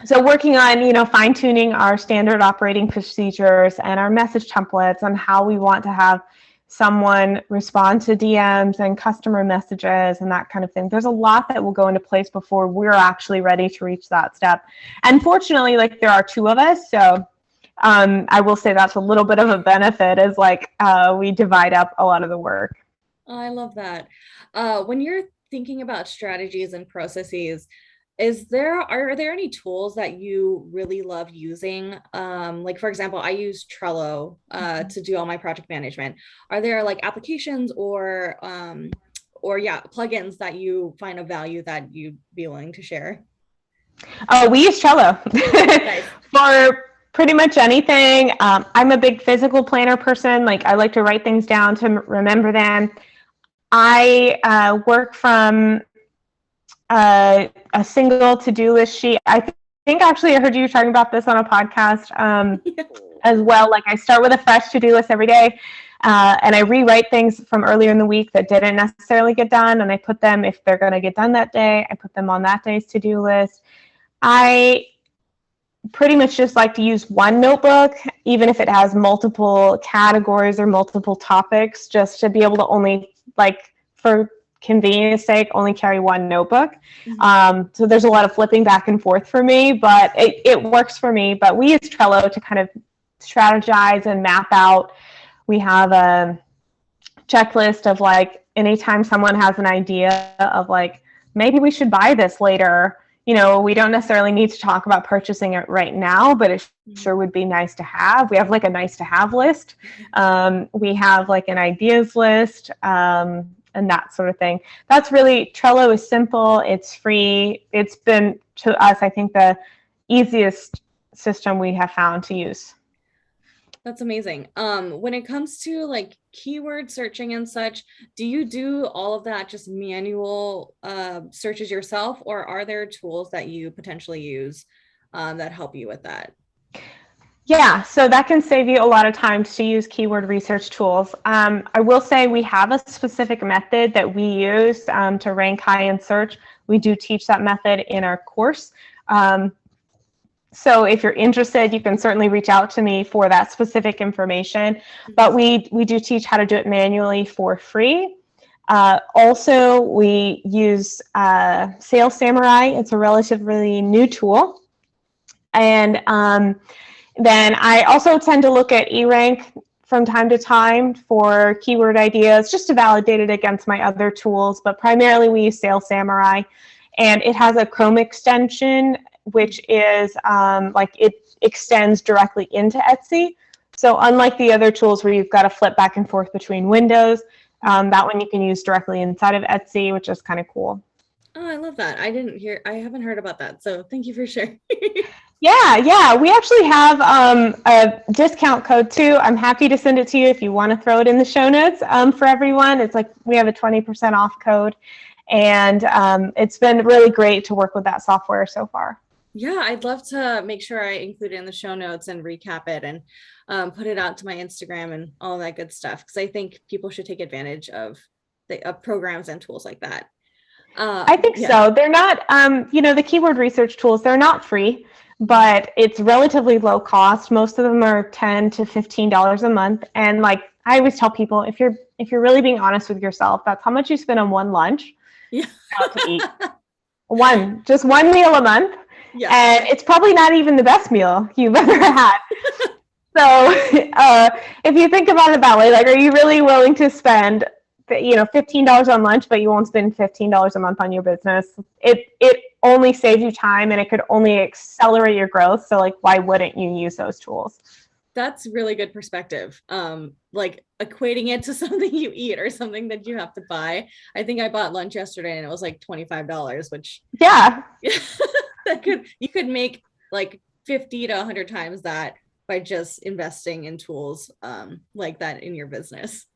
So working on, fine tuning our standard operating procedures and our message templates on how we want to have someone respond to DMs and customer messages and that kind of thing. There's a lot that will go into place before we're actually ready to reach that step. And fortunately, like there are two of us, so I will say that's a little bit of a benefit, is like we divide up a lot of the work. Oh, I love that. When you're thinking about strategies and processes, are there any tools that you really love using? Like for example, I use Trello to do all my project management. Are there like applications or or yeah, plugins that you find of value that you'd be willing to share? Oh, we use Trello Nice. for pretty much anything. I'm a big physical planner person. Like, I like to write things down to remember them. I work from a single to-do list sheet. I think actually I heard you talking about this on a podcast as well. Like, I start with a fresh to-do list every day, and I rewrite things from earlier in the week that didn't necessarily get done, and I put them, if they're going to get done that day, I put them on that day's to-do list. I pretty much just like to use one notebook, even if it has multiple categories or multiple topics, just to be able to only, like, for convenience sake, only carry one notebook. So there's a lot of flipping back and forth for me, but it works for me. But we use Trello to kind of strategize and map out. We have a checklist of, like, anytime someone has an idea of, like, maybe we should buy this later, you know, we don't necessarily need to talk about purchasing it right now, but it sure would be nice to have. We have, like, a nice to have list. We have, like, an ideas list, and that sort of thing. That's really, Trello is simple. It's free. It's been, to us, I think, the easiest system we have found to use. That's amazing. When it comes to, like, keyword searching and such, do you do all of that just manual searches yourself, or are there tools that you potentially use that help you with that? Yeah, so that can save you a lot of time to use keyword research tools. I will say we have a specific method that we use to rank high in search. We do teach that method in our course. So if you're interested, you can certainly reach out to me for that specific information. But we do teach how to do it manually for free. Also, we use Sales Samurai. It's a relatively new tool. And then I also tend to look at eRank from time to time for keyword ideas, just to validate it against my other tools. But primarily we use Sales Samurai. And it has a Chrome extension, which is like, it extends directly into Etsy. So unlike the other tools where you've got to flip back and forth between windows, that one you can use directly inside of Etsy, which is kind of cool. Oh, I love that. I haven't heard about that. So thank you for sharing. Yeah. We actually have a discount code too. I'm happy to send it to you if you want to throw it in the show notes for everyone. It's like, we have a 20% off code, and it's been really great to work with that software so far. Yeah, I'd love to make sure I include it in the show notes and recap it and put it out to my Instagram and all that good stuff, because I think people should take advantage of the programs and tools like that. I think so. They're not, the keyword research tools, they're not free, but it's relatively low cost. Most of them are $10 to $15 a month. And, like, I always tell people, if you're really being honest with yourself, that's how much you spend on one lunch out to eat. Just one meal a month. Yeah. And it's probably not even the best meal you've ever had. So if you think about it that way, like, are you really willing to spend, $15 on lunch, but you won't spend $15 a month on your business? It only saves you time, and it could only accelerate your growth. So, like, why wouldn't you use those tools? That's really good perspective. Like, equating it to something you eat or something that you have to buy. I think I bought lunch yesterday and it was like $25, which you could make like 50 to 100 times that by just investing in tools like that in your business.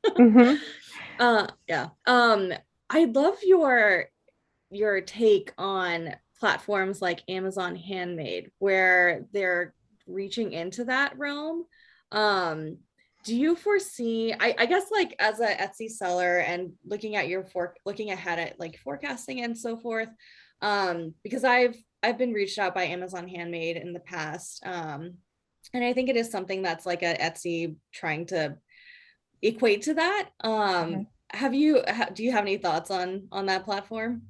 I love your take on platforms like Amazon Handmade, where they're reaching into that realm. Do you foresee, I guess, like, as a Etsy seller and looking ahead at, like, forecasting and so forth, because I've been reached out by Amazon Handmade in the past, and I think it is something that's like a Etsy trying to equate to that. Do you have any thoughts on that platform?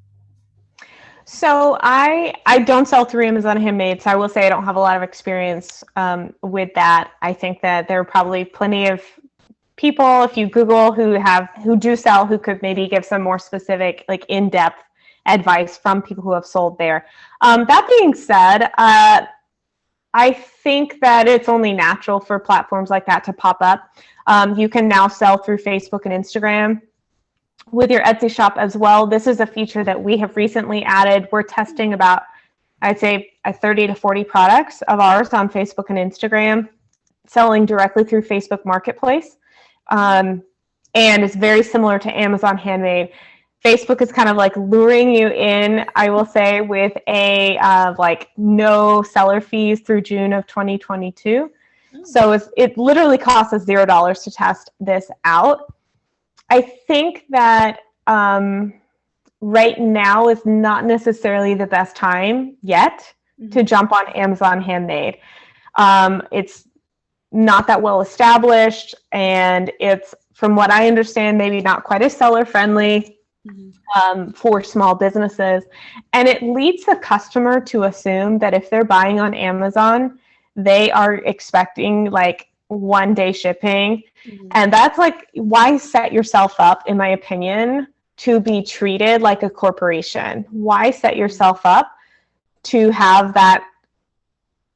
So I don't sell through Amazon Handmade, so I will say I don't have a lot of experience with that. I think that there are probably plenty of people, if you Google, who do sell, who could maybe give some more specific, like, in-depth advice from people who have sold there. That being said, I think that it's only natural for platforms like that to pop up. You can now sell through Facebook and Instagram. with your Etsy shop as well. This is a feature that we have recently added. We're testing about, I'd say, 30 to 40 products of ours on Facebook and Instagram, selling directly through Facebook Marketplace. And it's very similar to Amazon Handmade. Facebook is kind of like luring you in, I will say, with a like no seller fees through June of 2022. So it literally costs us $0 to test this out. I think that right now is not necessarily the best time yet to jump on Amazon Handmade. It's not that well established, and it's, from what I understand, maybe not quite as seller friendly for small businesses. And it leads the customer to assume that if they're buying on Amazon, they are expecting like 1-day shipping. And that's like, why set yourself up, in my opinion, to be treated like a corporation? Why set yourself up to have that,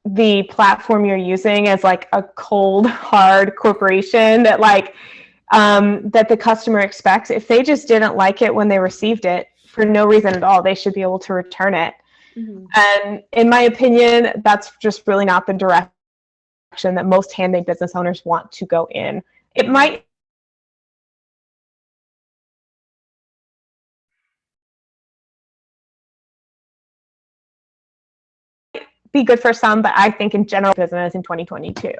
the platform you're using, as like a cold, hard corporation that like, that the customer expects? If they just didn't like it when they received it for no reason at all, they should be able to return it. And in my opinion, that's just really not the direction that most handmade business owners want to go in. It might be good for some, but I think in general business in 2022.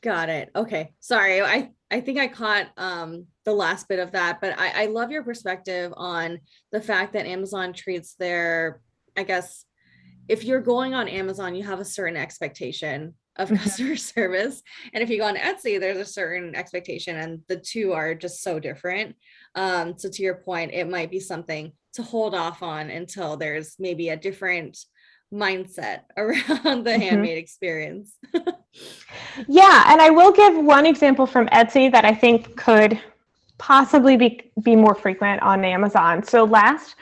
Got it. Okay. Sorry. I think I caught the last bit of that, but I love your perspective on the fact that Amazon treats their, I guess, if you're going on Amazon, you have a certain expectation of customer service. And if you go on Etsy, there's a certain expectation, and the two are just so different. So to your point, it might be something to hold off on until there's maybe a different mindset around the handmade experience. Yeah, and I will give one example from Etsy that I think could possibly be more frequent on Amazon. So last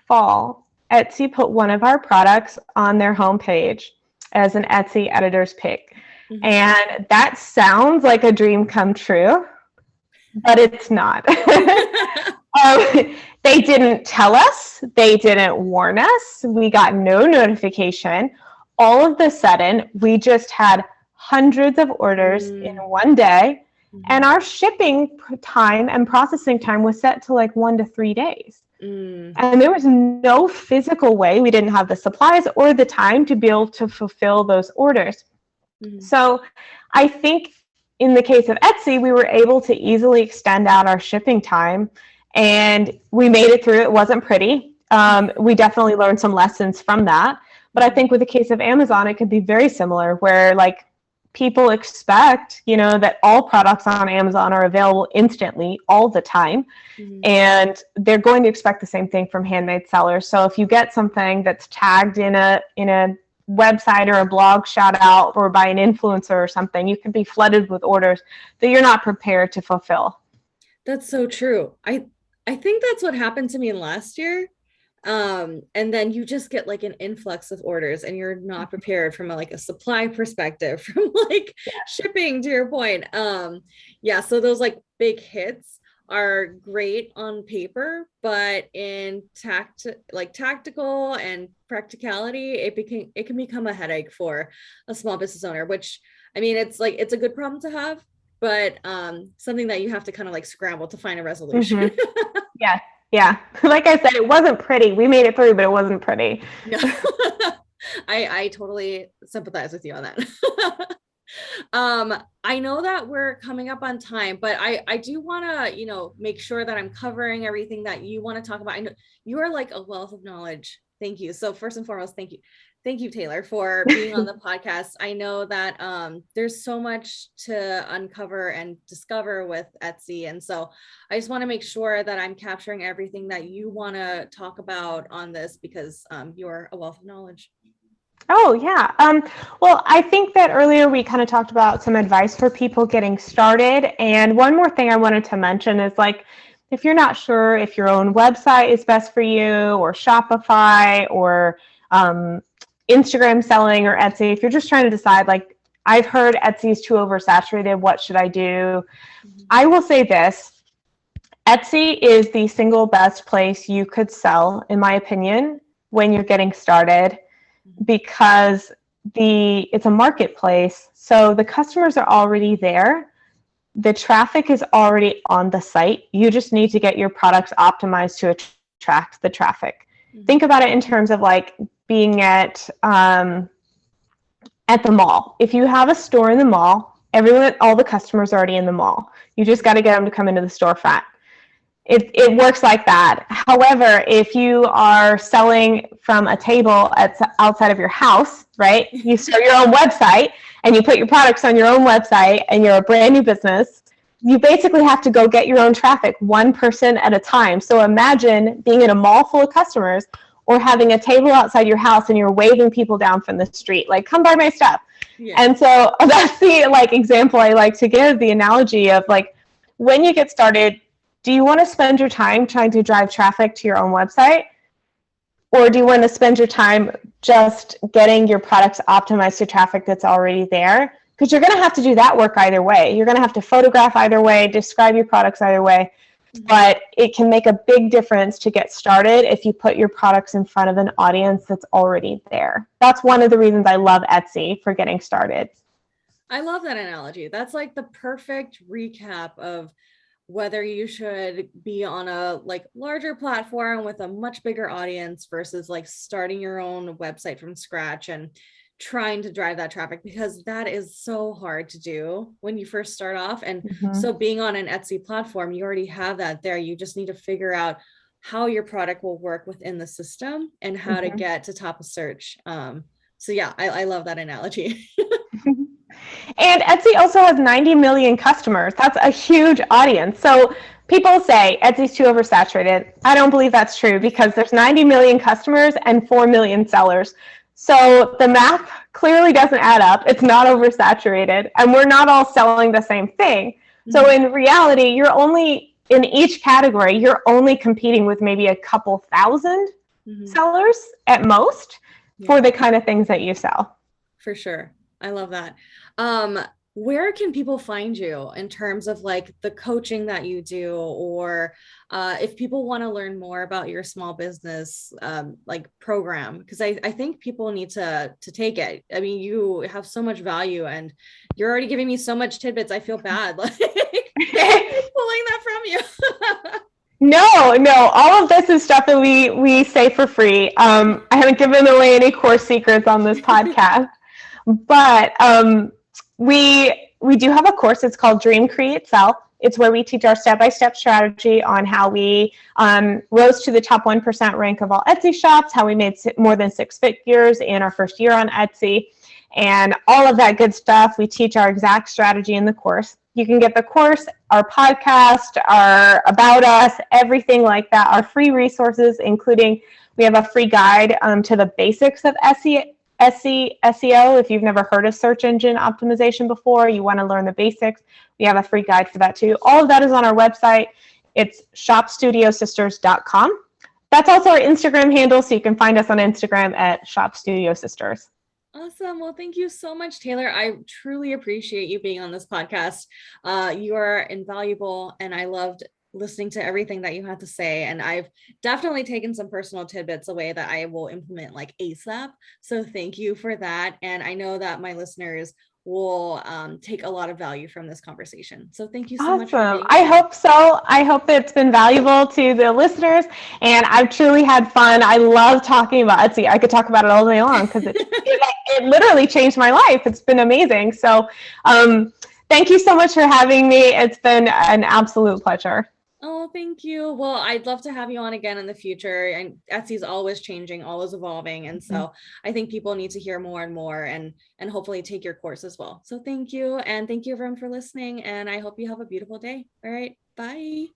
fall, Etsy put one of our products on their homepage as an Etsy editor's pick. And that sounds like a dream come true, but it's not. They didn't tell us. They didn't warn us. We got no notification. All of a sudden, we just had hundreds of orders in one day, and our shipping time and processing time was set to like 1 to 3 days. And there was no physical way, we didn't have the supplies or the time to be able to fulfill those orders. So I think in the case of Etsy, we were able to easily extend out our shipping time, and we made it through. It wasn't pretty. We definitely learned some lessons from that. But I think with the case of Amazon, it could be very similar, where like people expect, you know, that all products on Amazon are available instantly all the time. And they're going to expect the same thing from handmade sellers. So if you get something that's tagged in a website or a blog shout out or by an influencer or something, you can be flooded with orders that you're not prepared to fulfill. That's so true. I think that's what happened to me last year. And then you just get like an influx of orders, and you're not prepared from a supply perspective, from shipping, to your point. So those like big hits are great on paper, but in tactical and practicality, it can become a headache for a small business owner, which, I mean, it's a good problem to have, but something that you have to kind of like scramble to find a resolution. Yeah. Like I said, it wasn't pretty. We made it through, but it wasn't pretty. No. I totally sympathize with you on that. I know that we're coming up on time, but I do want to, make sure that I'm covering everything that you want to talk about. I know you are like a wealth of knowledge. Thank you. So first and foremost, thank you. Thank you, Taylor, for being on the podcast. I know that there's so much to uncover and discover with Etsy. And so I just want to make sure that I'm capturing everything that you want to talk about on this, because you're a wealth of knowledge. Oh, yeah. Well, I think that earlier we kind of talked about some advice for people getting started. And one more thing I wanted to mention is if you're not sure if your own website is best for you, or Shopify, or Instagram selling, or Etsy, if you're just trying to decide, I've heard Etsy is too oversaturated, what should I do? I will say this: Etsy is the single best place you could sell, in my opinion, when you're getting started, because it's a marketplace. So the customers are already there. The traffic is already on the site. You just need to get your products optimized to attract the traffic. Think about it in terms of like being at the mall. If you have a store in the mall, all the customers are already in the mall. You just got to get them to come into the storefront. It works like that. However, if you are selling from a table outside of your house, right? You start your own website and you put your products on your own website and you're a brand new business, you basically have to go get your own traffic one person at a time. So imagine being in a mall full of customers or having a table outside your house and you're waving people down from the street, like, come buy my stuff. Yeah. And so that's the like example I like to give, the analogy of like, when you get started, do you want to spend your time trying to drive traffic to your own website? Or do you want to spend your time just getting your products optimized to traffic that's already there? Because you're going to have to do that work either way. You're going to have to photograph either way, describe your products either way. But it can make a big difference to get started if you put your products in front of an audience that's already there. That's one of the reasons I love Etsy for getting started. I love that analogy. That's like the perfect recap of whether you should be on a like larger platform with a much bigger audience versus like starting your own website from scratch and trying to drive that traffic, because that is so hard to do when you first start off. And so being on an Etsy platform, you already have that there. You just need to figure out how your product will work within the system and how to get to top of search. So yeah, I love that analogy. And Etsy also has 90 million customers. That's a huge audience. So people say Etsy's too oversaturated. I don't believe that's true, because there's 90 million customers and 4 million sellers. So the math clearly doesn't add up. It's not oversaturated, and we're not all selling the same thing. So in reality, in each category, you're only competing with maybe a couple thousand sellers at most for the kind of things that you sell. For sure. I love that. Where can people find you in terms of like the coaching that you do, or if people want to learn more about your small business like program? Because I think people need to take it. I mean, you have so much value and you're already giving me so much tidbits. I feel bad like pulling that from you. No, all of this is stuff that we say for free. I haven't given away any course secrets on this podcast. But we do have a course. It's called Dream, Create, Sell. It's where we teach our step-by-step strategy on how we rose to the top 1% rank of all Etsy shops, how we made more than 6 figures in our first year on Etsy, and all of that good stuff. We teach our exact strategy in the course. You can get the course, our podcast, our About Us, everything like that, our free resources, including we have a free guide to the basics of SEO. If you've never heard of search engine optimization before, you want to learn the basics, we have a free guide for that too. All of that is on our website. It's shopstudiosisters.com. That's also our Instagram handle, so you can find us on Instagram at shopstudiosisters. Awesome. Well, thank you so much, Taylor. I truly appreciate you being on this podcast. You are invaluable, and I loved listening to everything that you had to say. And I've definitely taken some personal tidbits away that I will implement like ASAP. So thank you for that. And I know that my listeners will take a lot of value from this conversation. So thank you so much. Awesome. I hope so. I hope that it's been valuable to the listeners, and I've truly had fun. I love talking about Etsy. I could talk about it all day long because it literally changed my life. It's been amazing. So thank you so much for having me. It's been an absolute pleasure. Oh, thank you. Well, I'd love to have you on again in the future. And Etsy's always changing, always evolving. And so I think people need to hear more and more and hopefully take your course as well. So thank you. And thank you everyone for listening. And I hope you have a beautiful day. All right. Bye.